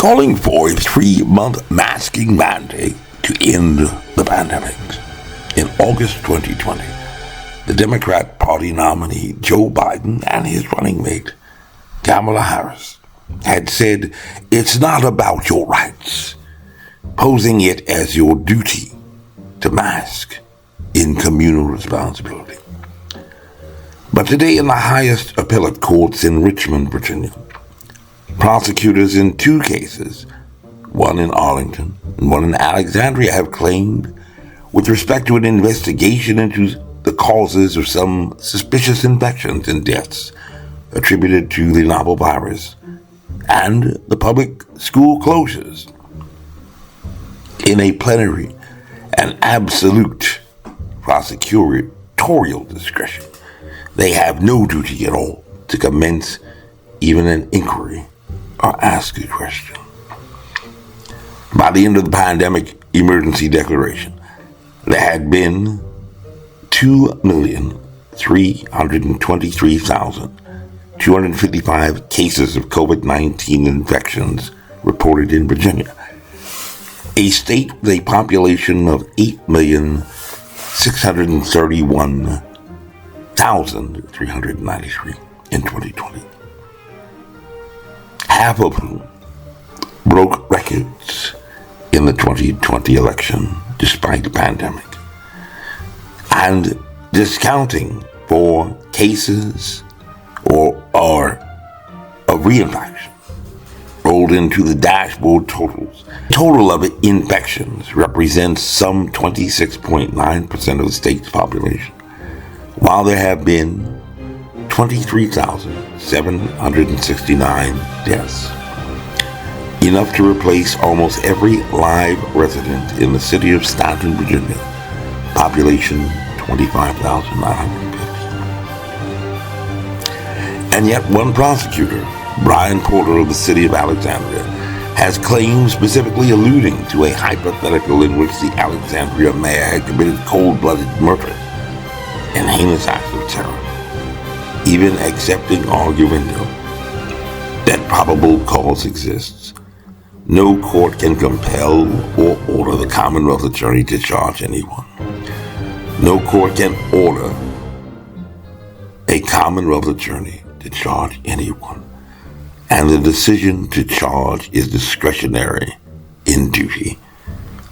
calling for a 3-month masking mandate to end the pandemic. In August 2020, the Democrat Party nominee Joe Biden and his running mate Kamala Harris had said it's not about your rights, posing it as your duty to mask in communal responsibility. But today in the highest appellate courts in Richmond, Virginia, prosecutors in 2 cases, one in Arlington and one in Alexandria, have claimed, with respect to an investigation into the causes of some suspicious infections and deaths attributed to the novel virus and the public school closures, in a plenary and absolute prosecutorial discretion, they have no duty at all to commence even an inquiry or ask a question. By the end of the pandemic emergency declaration, there had been 2,323,255 cases of COVID-19 infections reported in Virginia, a state with a population of 8,631,393 in 2020, half of whom broke records in the 2020 election despite the pandemic. And discounting for cases or of reinfection rolled into the dashboard totals. Total of infections represents some 26.9% of the state's population, while there have been 23,769 deaths, enough to replace almost every live resident in the city of Staunton, Virginia, population 25,950. And yet one prosecutor, Brian Porter of the city of Alexandria, has claimed, specifically alluding to a hypothetical in which the Alexandria mayor had committed cold-blooded murder and heinous acts of terror, even accepting arguendo that probable cause exists. No court can compel or order the Commonwealth attorney to charge anyone. No court can order a Commonwealth attorney to charge anyone. And the decision to charge is discretionary in duty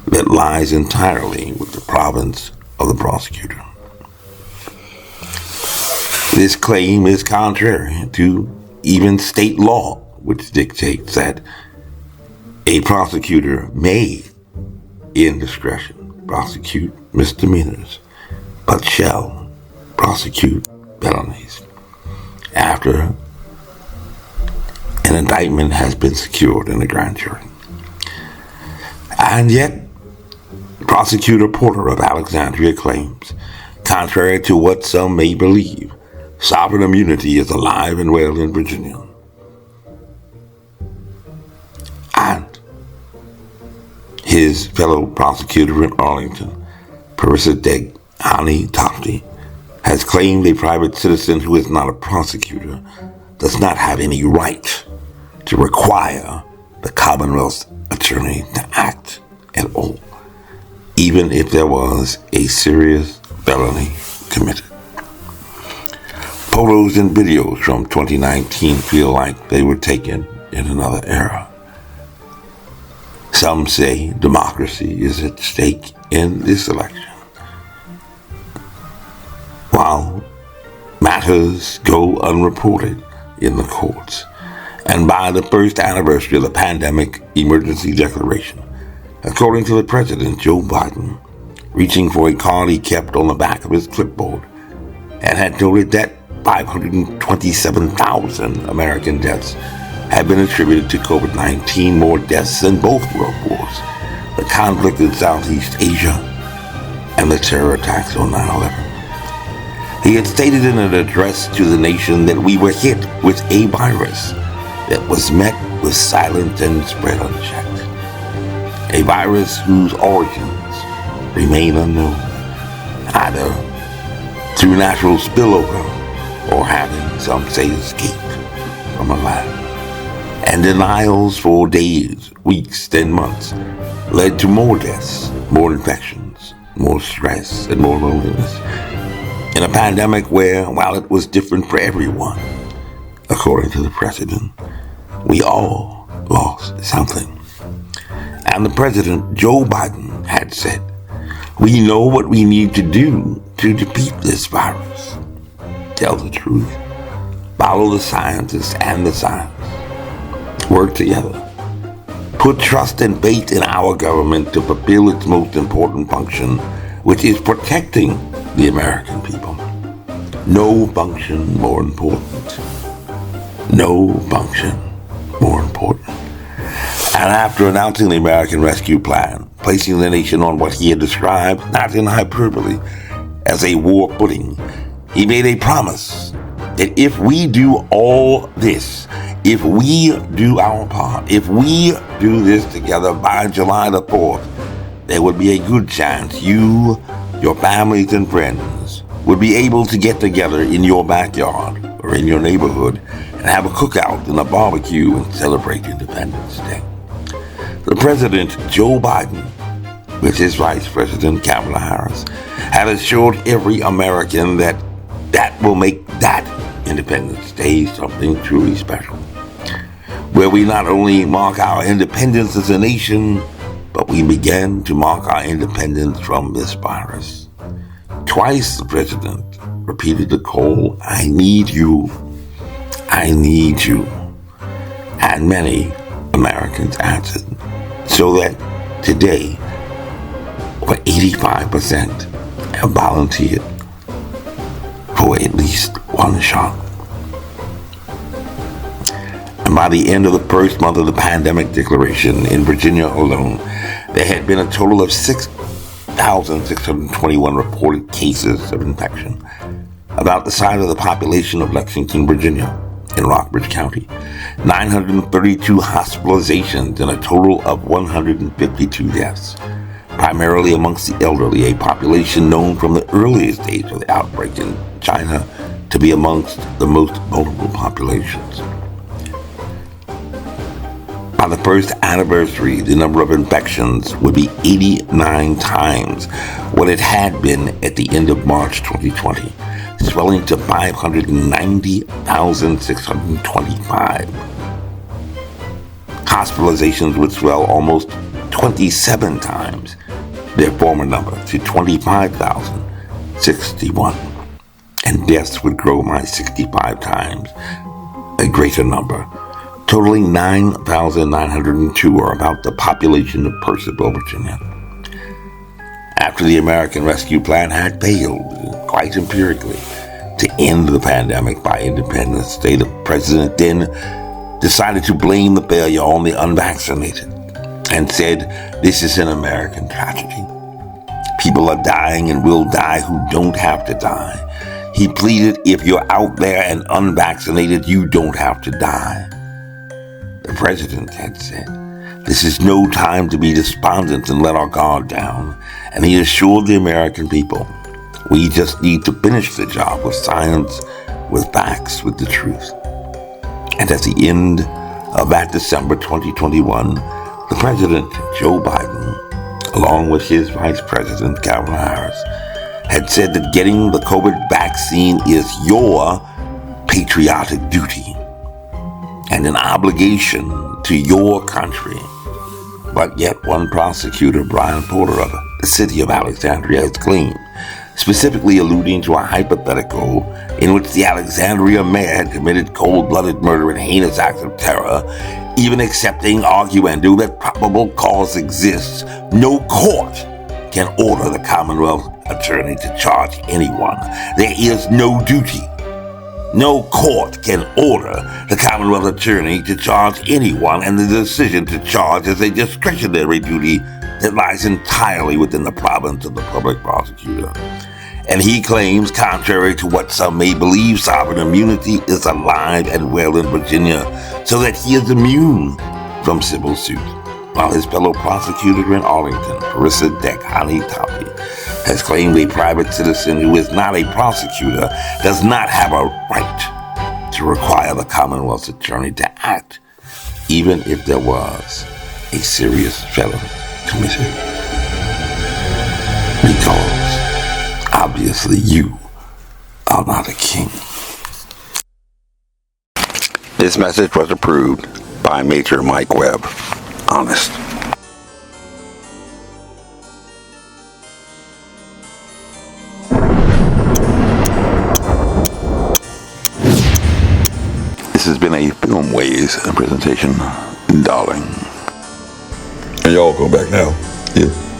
that lies entirely with the province of the prosecutor. This claim is contrary to even state law, which dictates that a prosecutor may, in discretion, prosecute misdemeanors, but shall prosecute felonies after an indictment has been secured in a grand jury. And yet, Prosecutor Porter of Alexandria claims, contrary to what some may believe, sovereign immunity is alive and well in Virginia. And his fellow prosecutor in Arlington, Parisa Hani Tafti, has claimed a private citizen who is not a prosecutor does not have any right to require the Commonwealth's attorney to act at all, even if there was a serious felony committed. Photos and videos from 2019 feel like they were taken in another era. Some say democracy is at stake in this election, while matters go unreported in the courts. And by the first anniversary of the pandemic emergency declaration, according to the President, Joe Biden, reaching for a card he kept on the back of his clipboard, and had noted that 527,000 American deaths have been attributed to COVID-19, more deaths than both world wars, the conflict in Southeast Asia, and the terror attacks on 9/11. He had stated in an address to the nation that we were hit with a virus that was met with silence and spread unchecked. A virus whose origins remain unknown, either through natural spillover or having, some say, escaped from a lab. and denials for days, weeks, then months led to more deaths, more infections, more stress, and more loneliness. In a pandemic where, while it was different for everyone, according to the president, we all lost something. And the president, Joe Biden, had said, "We know what we need to do to defeat this virus. Tell the truth, follow the scientists and the science, work together, put trust and faith in our government to fulfill its most important function, which is protecting the American people. No function more important. No function more important." And after announcing the American Rescue Plan, placing the nation on what he had described, not in hyperbole, as a war footing, he made a promise that if we do all this, if we do our part, if we do this together by July the 4th, there would be a good chance you, your families and friends, would be able to get together in your backyard or in your neighborhood and have a cookout and a barbecue and celebrate Independence Day. The President, Joe Biden, with his Vice President, Kamala Harris, had assured every American that will make that Independence Day something truly special, where we not only mark our independence as a nation, but we began to mark our independence from this virus. Twice the President repeated the call, "I need you, I need you," and many Americans answered, so that today, over 85% have volunteered for at least one shot. And by the end of the first month of the pandemic declaration in Virginia alone, there had been a total of 6,621 reported cases of infection, about the size of the population of Lexington, Virginia, in Rockbridge County, 932 hospitalizations, and a total of 152 deaths, primarily amongst the elderly, a population known from the earliest days of the outbreak in China to be amongst the most vulnerable populations. By the first anniversary, the number of infections would be 89 times what it had been at the end of March 2020, swelling to 590,625. Hospitalizations would swell almost 27 times their former number to 25,061. And deaths would grow by 65 times a greater number, totaling 9,902, or about the population of Purcellville, Virginia. After the American Rescue Plan had failed, quite empirically, to end the pandemic by Independence Day, the president then decided to blame the failure on the unvaccinated and said, "This is an American tragedy. People are dying and will die who don't have to die." He pleaded, "If you're out there and unvaccinated, you don't have to die." The president had said, "This is no time to be despondent and let our guard down." And he assured the American people, "We just need to finish the job with science, with facts, with the truth." And at the end of that December 2021, the President, Joe Biden, along with his Vice President, Kamala Harris, had said that getting the COVID vaccine is your patriotic duty and an obligation to your country. But yet one prosecutor, Brian Porter of the city of Alexandria, has claimed, specifically alluding to a hypothetical in which the Alexandria mayor had committed cold-blooded murder and heinous acts of terror, even accepting arguendo that probable cause exists, no court can order the Commonwealth attorney to charge anyone. There is no duty. No court can order the Commonwealth attorney to charge anyone, and the decision to charge is a discretionary duty that lies entirely within the province of the public prosecutor. And he claims, contrary to what some may believe, sovereign immunity is alive and well in Virginia, so that he is immune from civil suit, while his fellow prosecutor in Arlington, Parissa Dekhani Tapi, has claimed a private citizen who is not a prosecutor does not have a right to require the Commonwealth's attorney to act even if there was a serious felony committed. Because obviously you are not a king. This message was approved by Major Mike Webb. Honest. This has been a Filmways presentation, darling. And y'all go back now. Yeah.